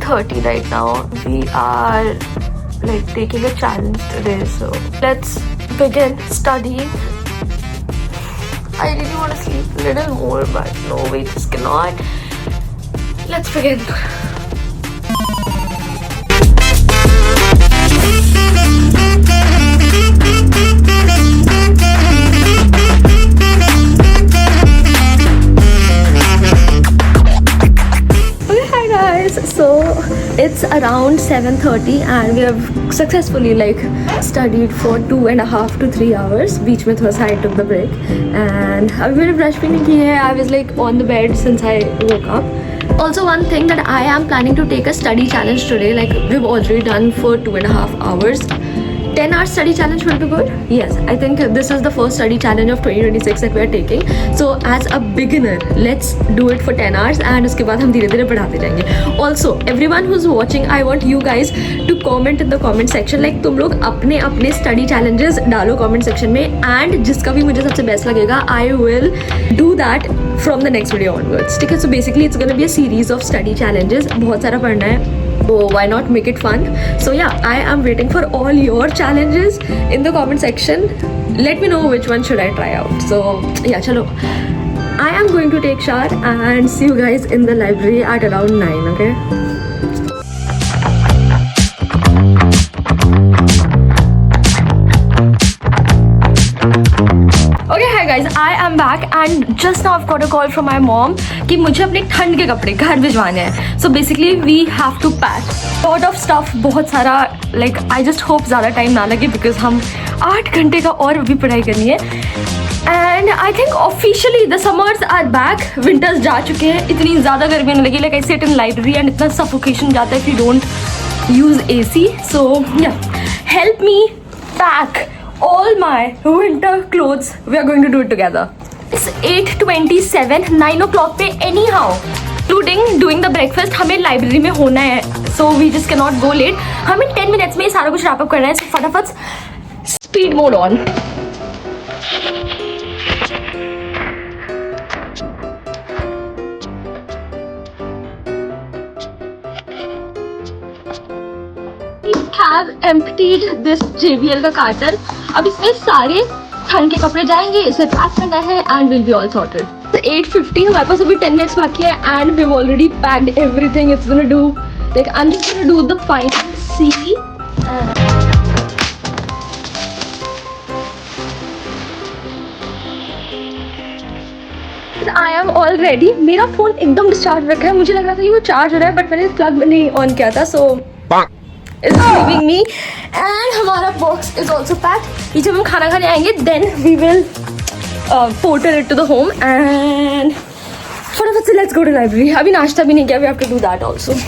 7:30 right now. We are like taking a challenge today, so let's begin studying. I really want to sleep a little more, but no, we just cannot. Let's begin. So it's around 7:30 and we have successfully like studied for 2.5 to 3 hours. बीच में थोड़ा सा I took the break and अभी मैंने brush भी नहीं की है. I was like on the bed since I woke up. Also one thing that I am planning to take a study challenge today. Like we've already done for 2.5 hours. 10-hour study challenge will be good. Yes, I think this is the first study challenge of 2026 that we are taking. So as a beginner, let's do it for 10 hours and उसके बाद हम धीरे धीरे बढ़ाते जाएंगे. Also, everyone who's watching, I want you guys to comment in the comment section. Like तुम लोग अपने अपने study challenges डालो comment section में and जिसका भी मुझे सबसे best लगेगा, I will do that from the next video onwards. ठीक है? So basically it's gonna be a series of study challenges. बहुत सारा पढ़ना है. So why not make it fun? So yeah, I am waiting for all your challenges in the comment section. Let me know which one should I try out. So yeah, chalo. I am going to take shower and see you guys in the library at around 9, okay? I am back and just now I've got a call from my mom कि मुझे अपने ठंड के कपड़े घर भिजवाने हैं. So basically we have to pack lot of stuff. बहुत सारा like I just hope ज़्यादा टाइम ना लगे because हम 8 घंटे का और भी पढ़ाई करनी है. And I think officially the summers are back. Winters जा चुके हैं. इतनी ज़्यादा गर्मी नहीं लगी. Like I sit in library and इतना suffocation जाता है if you don't use AC. So yeah, help me pack all my winter clothes. We are going to do it together. It's 8:27, 9 o'clock पे anyhow, including doing the breakfast, हमें library में होना है. So we just cannot go late. हमें 10 minutes में ये सारा कुछ wrap up करना है. So फटाफट speed mode on. have emptied this JBL का कार्टन. अब इसमें सारे ठंड के कपड़े जाएंगे, इसे पैक करना है and we'll be all sorted. 8:50 हमारे पास अभी 10 minutes बाकी है and we've already packed everything. It's gonna do like I'm just gonna do the final C. I am all ready. मेरा फोन एकदम डिस्चार्ज रखा है. मुझे लग रहा था कि वो चार्ज हो रहा है बट मैंने प्लग नहीं ऑन किया था. So is leaving me and हमारा box is also packed. ये जब हम खाना खाने आएंगे then we will portal it to the home and फटाफट से let's go to library. अभी नाश्ता भी नहीं किया. We have to do that also.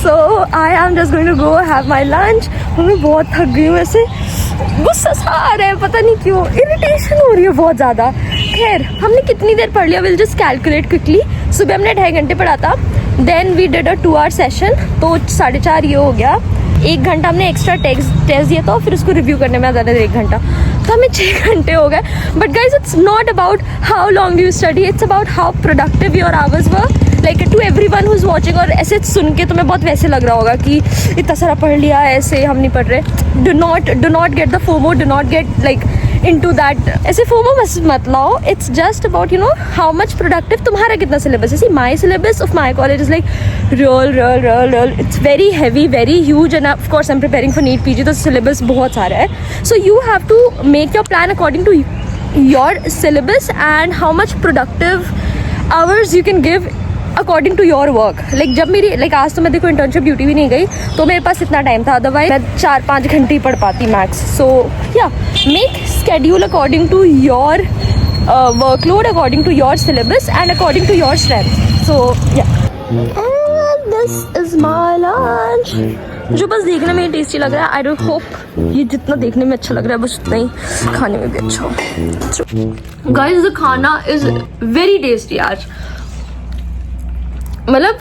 So I am just going to go have my lunch. मैं बहुत थक गई हूँ. ऐसे गुस्सा सा आ रहा है, पता नहीं क्यों. इरिटेशन हो रही है बहुत ज़्यादा. खैर हमने कितनी देर पढ़ लिया. Will just calculate quickly. सुबह हमने 2.5 घंटे पढ़ा था. Then we did a 2-hour session. तो 4:30 ये हो गया. 1 घंटा हमने एक्स्ट्रा टेस्ट दिया था. फिर उसको रिव्यू करने में ज़्यादा 1 घंटा. तो हमें 6 घंटे हो गए. But guys it's not about how long you study. It's about how productive your hours were. Like to everyone who is watching, और ऐसे सुन के तुम्हें बहुत वैसे लग रहा होगा कि इतना सारा पढ़ लिया ऐसे हम नहीं पढ़ रहे. Do not get the FOMO, do not get like into that. ऐसे फोमो मत लाओ. It's just about how much productive तुम्हारा कितना syllabus है. See, my syllabus of my college is like real. It's very heavy, very huge, and of course I'm preparing for NEET PG, तो syllabus बहुत सारा है. So you have to make your plan according to your syllabus and how much productive hours you can give according to your work. Like जब मेरी आज तो मैं देखो इंटर्नशिप ड्यूटी भी नहीं गई, तो मेरे पास इतना टाइम था. अदरवाइज मैं 4-5 घंटे ही पढ़ पाती max. So yeah make schedule according to your workload, according to your syllabus and according to your strength. So yeah this is my lunch, जो बस देखने में टेस्टी लग रहा है. आई डोंट होप ये जितना देखने में अच्छा लग रहा है बस उतना ही खाने में भी अच्छा हो. गाइस द खाना इज वेरी टेस्टी. आज मतलब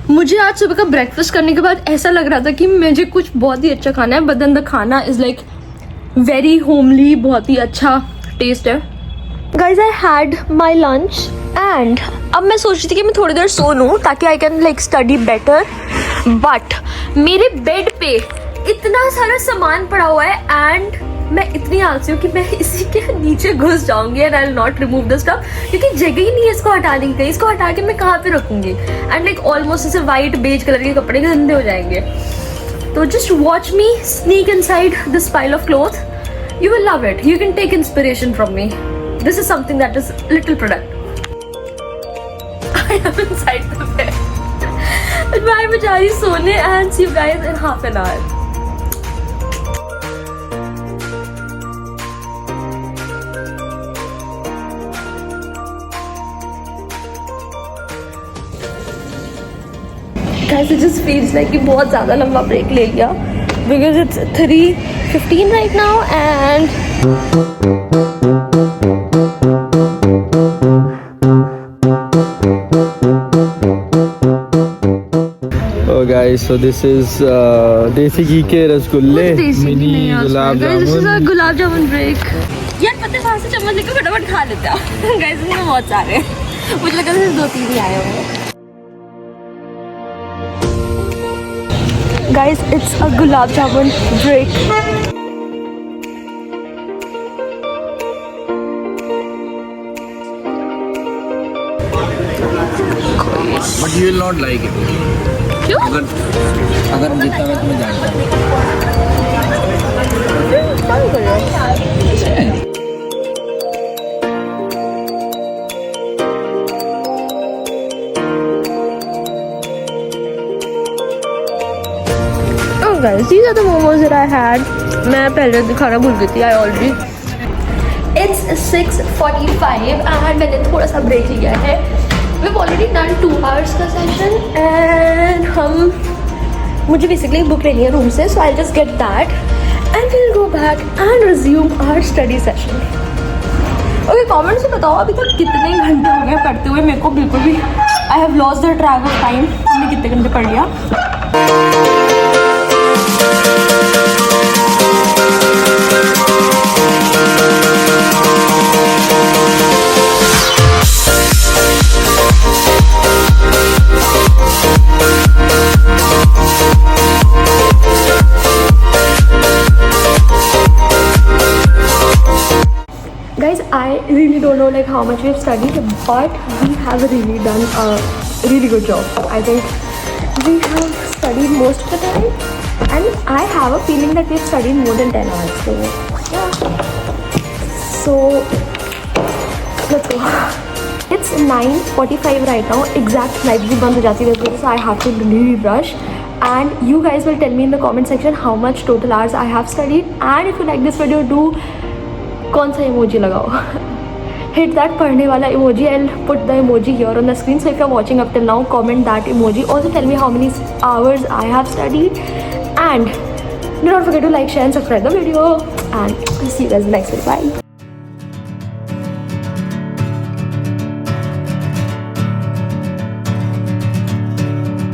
मुझे आज सुबह का ब्रेकफास्ट करने के बाद ऐसा लग रहा था कि मुझे कुछ बहुत ही अच्छा खाना है, बट देन द खाना इज लाइक वेरी होमली, बहुत ही अच्छा टेस्ट है. Guys I had my lunch and अब मैं सोच रही थी कि मैं थोड़ी देर सो लूँ ताकि I can like study better. But मेरे बेड पे इतना सारा सामान पड़ा हुआ है एंड मैं इतनी आलसी हूँ कि मैं इसी के नीचे घुस जाऊंगी and I will not remove the stuff, क्योंकि जगह ही नहीं है इसको हटाने की कहीं. इसको हटा के मैं कहाँ पे रखूंगी. एंड लाइक ऑलमोस्ट ऐसे वाइट बेज कलर के कपड़े गंदे हो जाएंगे. तो just watch me sneak inside this pile of cloth. You will love it. You can take inspiration from me. This is something that is little product. I am inside the bed. मैं जा रही सोने and see you guys in half an hour. Guys, it just feels like कि बहुत ज़्यादा लंबा break ले लिया, because it's 3:15 right now and Oh guys, so this is देसी घी के रसगुल्ले, mini gulab jamun. This is a gulab jamun break. यार पता है वहाँ से चम्मच लेकर फटाफट खा लेते हैं. Guys, इसमें बहुत सारे हैं. मुझे लगा था 2-3 ही आए होंगे. Guys, it's a gulab jamun break. But you will not like it. क्यों? अगर जितना मैं तुम्हें जानता हूँ. क्या कर रहे हो? Guys, these are the momos that I had. मैं पहले दिखाना भूल गई थी. I already. It's 6:45 and मैंने थोड़ा सा ब्रेक लिया है. We've already done 2 hours का सेशन and मुझे बेसिकली बुक लेनी है रूम से, so I'll just get that and we'll go back and resume our study session. Okay, comment से बताओ अभी तक कितने घंटे हो गए पढ़ते हुए. मेरे को बिल्कुल भी I have lost the track of time. मैंने कितने घंटे पढ़ लिया. Guys, I really don't know like how much we have studied, but we have really done a really good job. I think we have studied most of the time and I have a feeling that we've studied more than 10 hours. So yeah. So let's go. It's 9:45 right now. Exact library बंद हो जाती है so I have to really rush. And you guys will tell me in the comment section how much total hours I have studied. And if you like this video, do कौन सा emoji लगाओ. Hit that पढ़ने वाला emoji. I'll put the emoji here on the screen. So if you're watching up till now, comment that emoji. Also tell me how many hours I have studied. And do not forget to like, share and subscribe the video. And I'll see you guys in the next video. Bye.